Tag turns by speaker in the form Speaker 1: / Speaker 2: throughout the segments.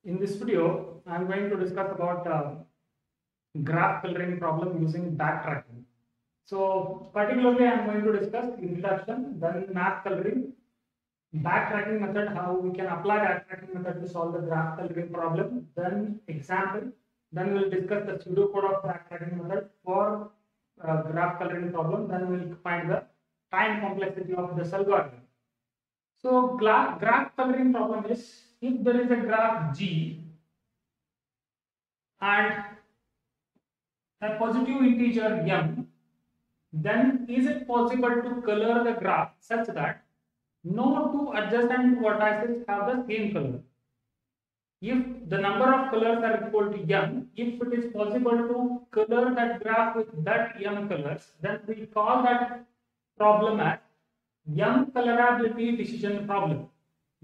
Speaker 1: In this video, I am going to discuss about graph coloring problem using backtracking. So, particularly, I am going to discuss introduction, then map coloring, backtracking method, how we can apply backtracking method to solve the graph coloring problem, then example, then we will discuss the pseudocode of backtracking method for graph coloring problem, then we will find the time complexity of this algorithm. So, graph coloring problem is if there is a graph G and a positive integer m, then is it possible to color the graph such that no two adjacent vertices have the same color? If the number of colors are equal to m, if it is possible to color that graph with that m colors, then we call that problem as m colorability decision problem.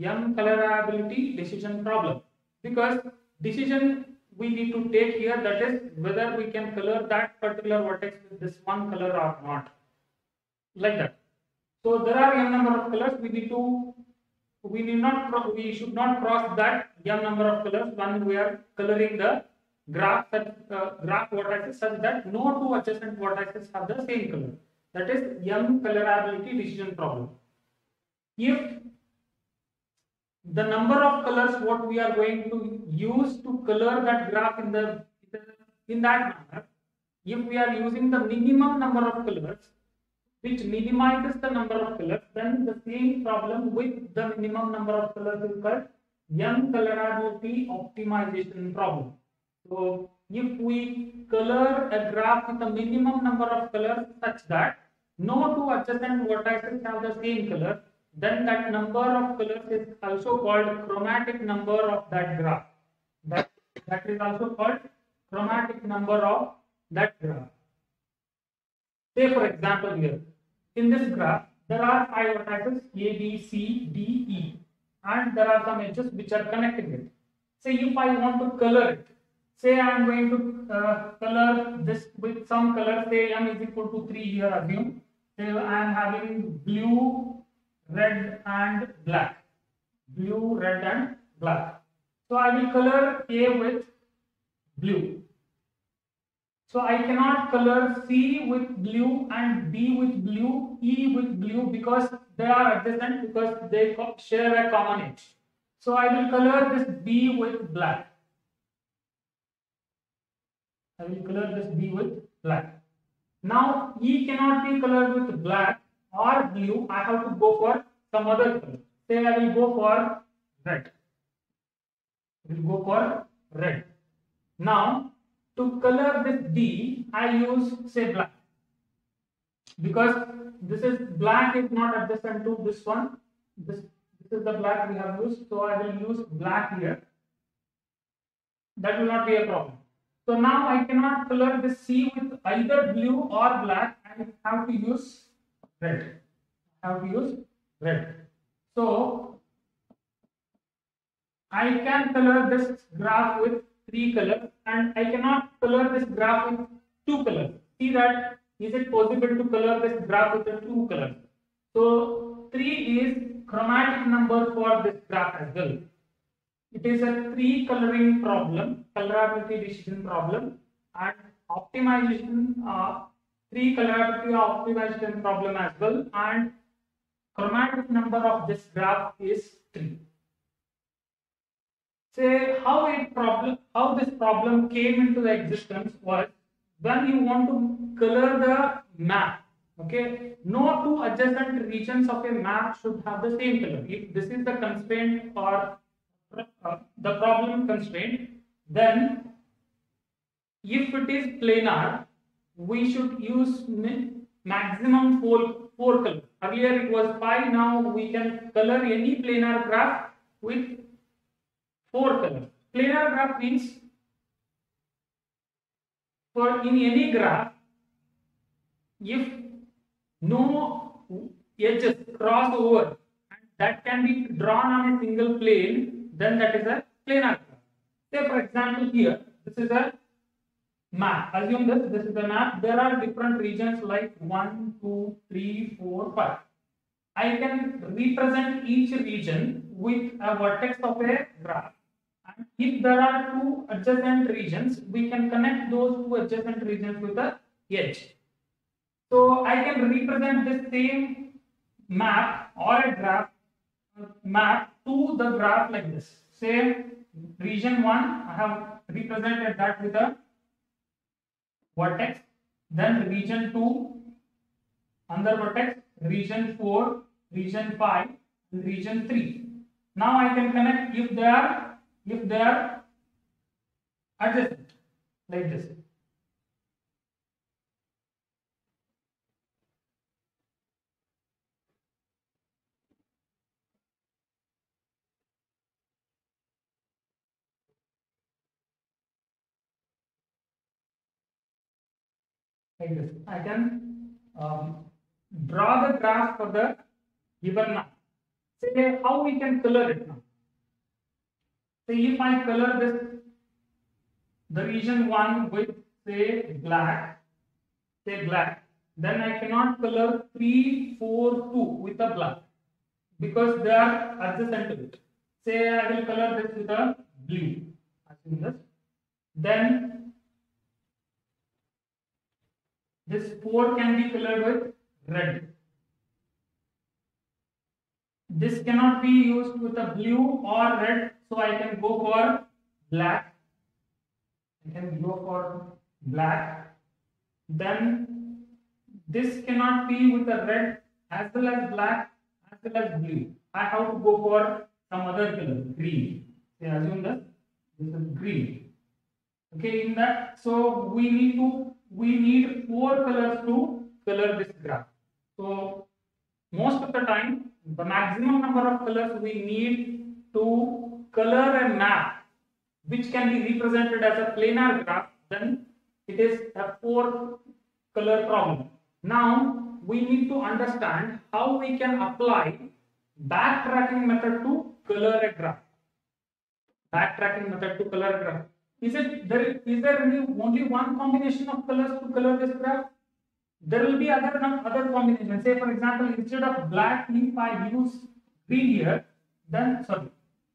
Speaker 1: M colorability decision problem, because decision we need to take here, that is whether we can color that particular vertex with this one color or not, like that. So there are m number of colors. We should not cross that m number of colors when we are coloring the graph graph vertices such that no two adjacent vertices have the same color. That is m colorability decision problem. If the number of colors what we are going to use to color that graph in that manner, if we are using the minimum number of colors which minimizes the number of colors, then the same problem with the minimum number of colors is called m colorability optimization problem. So if we color a graph with a minimum number of colors such that no two adjacent vertices have the same color, then that number of colors is also called chromatic number of that graph. That is also called chromatic number of that graph. Say for example here, in this graph, there are 5 vertices A, B, C, D, E, and there are some edges which are connecting it. Say if I want to color it, say I am going to color this with some color, say m is equal to 3 here, assume. Say I am having blue, red and black. Blue, red and black. So I will color A with blue. So I cannot color C with blue and B with blue, E with blue, because they are adjacent, because they share a common edge. So I will color this B with black. I will color this B with black. Now E cannot be colored with black or blue. I have to go for some other color. Say I will go for red. I will go for red. Now to color this D, I use say black, because this is black is not adjacent to this one. This is the black we have used, so I will use black here. That will not be a problem. So now I cannot color this C with either blue or black. I have to use red. So I can color this graph with 3 colors, and I cannot color this graph with 2 colors. See that, is it possible to color this graph with 2 colors? So 3 is chromatic number for this graph as well. It is a 3 coloring problem, colorability decision problem, and optimization 3 colorability optimization problem as well, and chromatic number of this graph is 3. Say how this problem came into the existence was when you want to color the map. Okay, no two adjacent regions of a map should have the same color. If this is the constraint or the problem constraint, then if it is planar, we should use maximum four colors. Earlier it was 5, now we can color any planar graph with 4 colors. Planar graph means for in any graph, if no edges cross over and that can be drawn on a single plane, then that is a planar graph. Say for example here, this is a map. Assume this is a map. There are different regions like 1, 2, 3, 4, 5. I can represent each region with a vertex of a graph. And if there are two adjacent regions, we can connect those two adjacent regions with a edge. So I can represent this same map or a graph map to the graph like this. Say region 1, I have represented that with a vertex, then region 2, another vertex, region 4, region 5, and region 3. Now I can connect if they are adjacent like this. Like this. I can draw the graph for the given map. Say how we can color it now. Say if I color this, the region 1 with say black, then I cannot color 3, 4, 2 with a black because they are adjacent to it. Say I will color this with a blue. Assume this. Then this 4 can be colored with red. This cannot be used with a blue or red, so I can go for black. Then this cannot be with a red as well as black as well as blue. I have to go for some other color, green. So assume that this is green. Okay, in that, so we need 4 colors to color this graph. So most of the time, the maximum number of colors we need to color a map which can be represented as a planar graph, then it is a 4 color problem. Now we need to understand how we can apply backtracking method to color a graph. Is there only one combination of colors to color this graph? There will be other combinations. Say for example, instead of black, if I use green here, then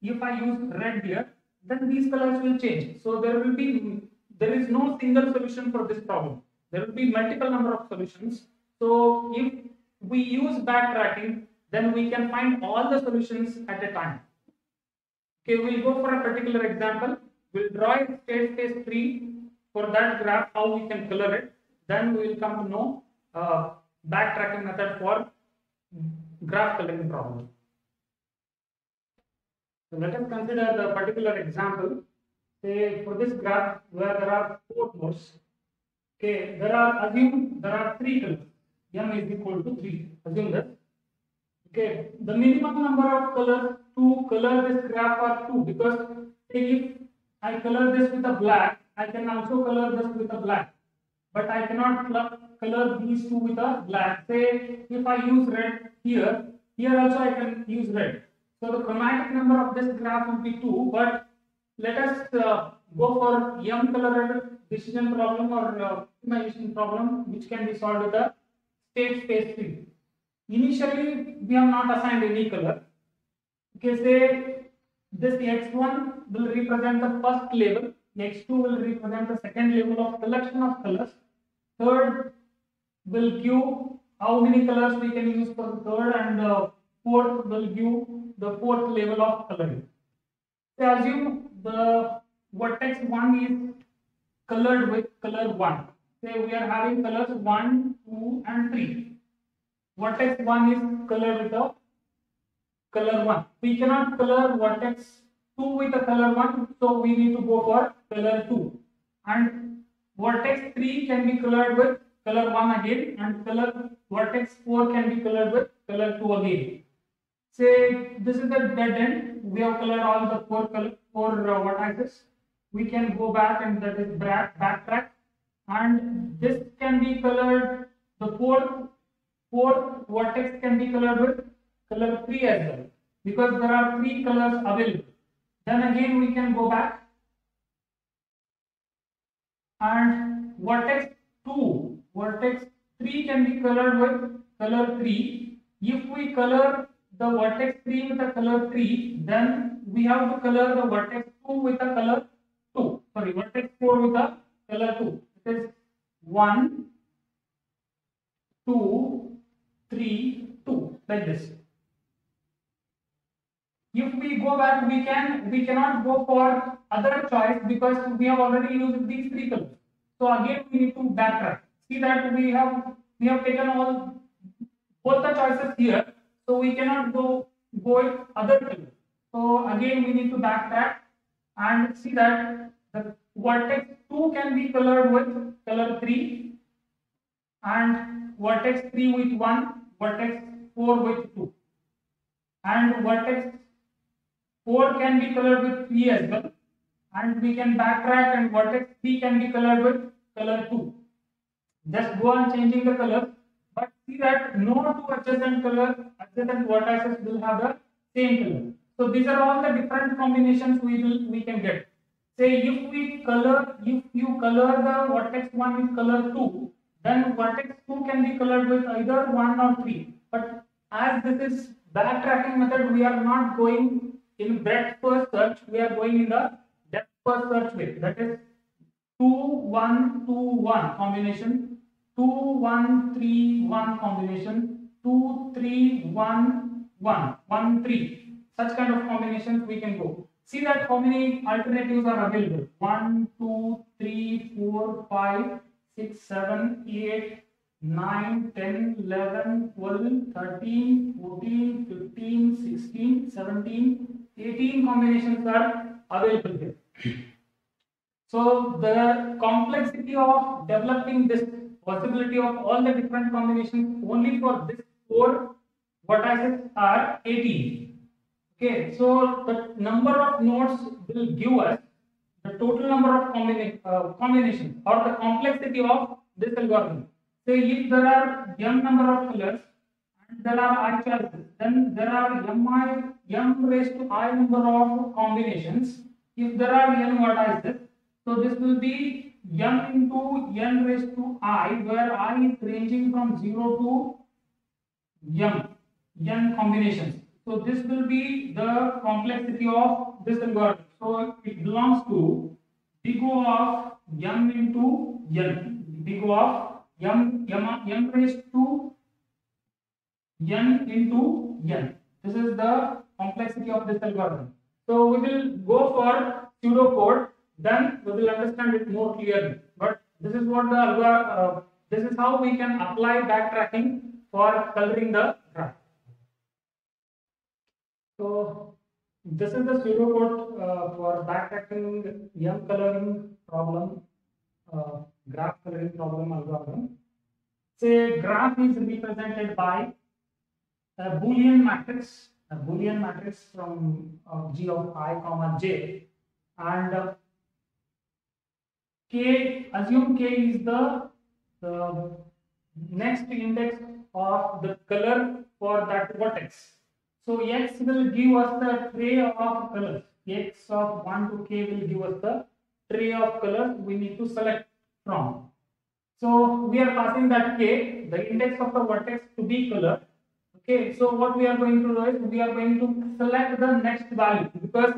Speaker 1: if I use red here, then these colors will change. So there is no single solution for this problem. There will be multiple number of solutions. So if we use backtracking, then we can find all the solutions at a time. Okay, we'll go for a particular example. We'll draw a state space tree for that graph, how we can color it. Then we will come to know backtracking method for graph coloring problem. So let us consider the particular example. Say for this graph where there are 4 nodes. Okay, assume there are 3 colors. M is equal to 3. Assume that. Okay, the minimum number of colors to color this graph are 2, because if I color this with a black, I can also color this with a black, but I cannot color these two with a black. Say if I use red here also I can use red. So the chromatic number of this graph will be 2, but let us go for M colored decision problem or optimization problem, which can be solved with a state space tree. Initially, we have not assigned any color. Okay, say this x1 will represent the first label, x2 will represent the second label of collection of colors, third will give how many colors we can use for the third, and fourth will give the fourth label of coloring. So assume the vertex 1 is colored with color 1. Say we are having colors 1, 2 and 3. Vertex 1 is colored with a color 1. We cannot color vertex 2 with a color 1, so we need to go for color 2. And vertex 3 can be colored with color 1 again, and vertex 4 can be colored with color 2 again. Say this is the dead end. We have colored all the four vertices. We can go back, and that is backtrack. And this can be colored. The fourth vertex can be colored with color 3 as well, because there are 3 colors available. Then again we can go back, and vertex 3 can be colored with color 3. If we color the vertex 3 with the color 3, then we have to color the vertex 2 with a color 2. Sorry, vertex 4 with a color 2. It is 1, 2, 3, 2, like this. If we go back, we cannot go for other choice because we have already used these three colors. So again we need to backtrack. See that we have taken all both the choices here, so we cannot go with other color. So again we need to backtrack and see that the vertex 2 can be colored with color 3 and vertex 3 with 1, vertex 4 with 2, and vertex 4 can be colored with 3 as well, and we can backtrack and vertex 3 can be colored with color 2. Just go on changing the color, but see that no two adjacent vertices will have the same color. So these are all the different combinations we can get. Say if you color the vertex 1 with color 2, then vertex 2 can be colored with either 1 or 3. But as this is backtracking method, we are not going in breadth first search, we are going in the depth first search way. That is 2 1 2 1 combination, 2 1 3 1 combination, 2 3 1 1 1 3. Such kind of combinations we can go. See that how many alternatives are available. 1 2 3 4 5 6 7 8 9 10 11 12 13 14 15 16 17 18 combinations are available here. So the complexity of developing this possibility of all the different combinations only for this 4 vertices are 18. Okay, so the number of nodes will give us the total number of combinations or the complexity of this algorithm. So if there are m number of colors and there are I choices, then there are m raised to I number of combinations. If there are n vertices, so this will be m into n raised to I, where I is ranging from 0 to n combinations. So this will be the complexity of this algorithm. So it belongs to big O of m into n, big O of m raised to n into n. This is the complexity of this algorithm. So we will go for pseudocode, then we will understand it more clearly. But this is what the this is how we can apply backtracking for coloring the graph. So this is the pseudocode for backtracking M coloring problem, graph coloring problem algorithm. Say graph is represented by a Boolean matrix from G of I comma j, and k, assume k is the next index of the color for that vertex. So x will give us the tray of colors. X of 1 to k will give us the tray of colors we need to select from. So we are passing that k, the index of the vertex, to be color. Okay, so what we are going to do is we are going to select the next value, because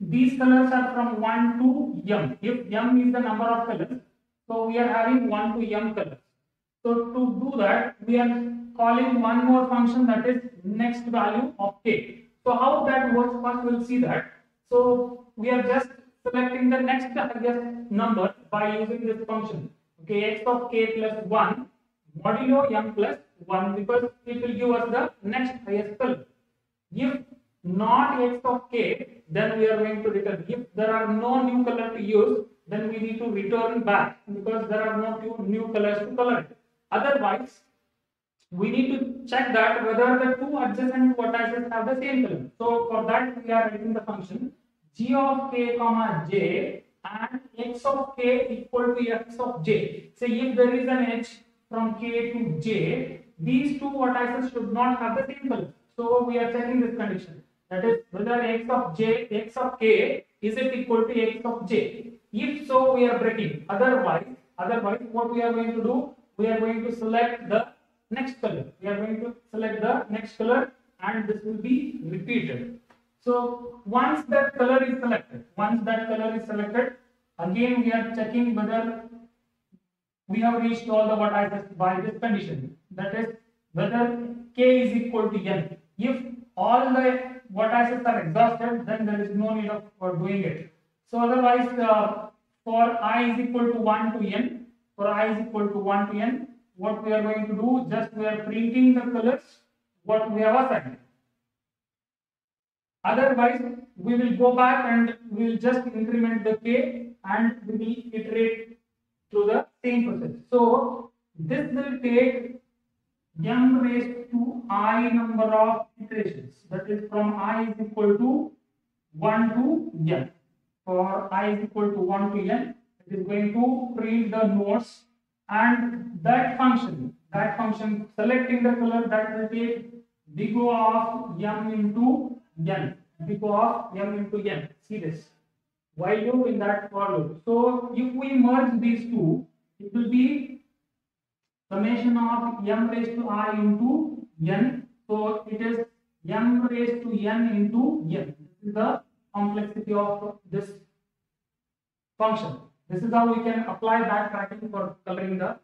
Speaker 1: these colors are from 1 to m. If m is the number of colors, so we are having 1 to m colors. So to do that, we are calling one more function, that is next value of k. So how that works, first we'll see that. So we are just selecting the next highest number by using this function. Okay, x of k plus 1 modulo m plus 1, because it will give us the next highest color. If not x of k, then we are going to return. If there are no new color to use, then we need to return back, because there are no new colors to color it. Otherwise, we need to check that whether the two adjacent vertices have the same color. So for that, we are writing the function g of k comma j and x of k equal to x of j. So if there is an edge from k to j, these two vertices should not have the same color. So we are checking this condition, that is whether x of k is it equal to x of j. If so, we are breaking. Otherwise, what we are going to do? We are going to select the next color. We are going to select the next color, and this will be repeated. So once that color is selected, again we are checking whether we have reached all the vertices by this condition. That is whether k is equal to n. If all the vertices are exhausted, then there is no need of doing it. So otherwise, for I is equal to 1 to n, what we are going to do, just we are printing the colors what we have assigned. Otherwise, we will go back and we will just increment the k and we will iterate through the same process. So this will take m raised to I number of iterations. That is from I is equal to 1 to n. For I is equal to 1 to n, it is going to print the nodes, and that function selecting the color, that will take big O of m into n. Big O of m into n. See this. While loop in that for loop. So if we merge these two, it will be summation of m raised to I into n. So it is m raised to n into n. This is the complexity of this function. This is how we can apply backtracking for coloring the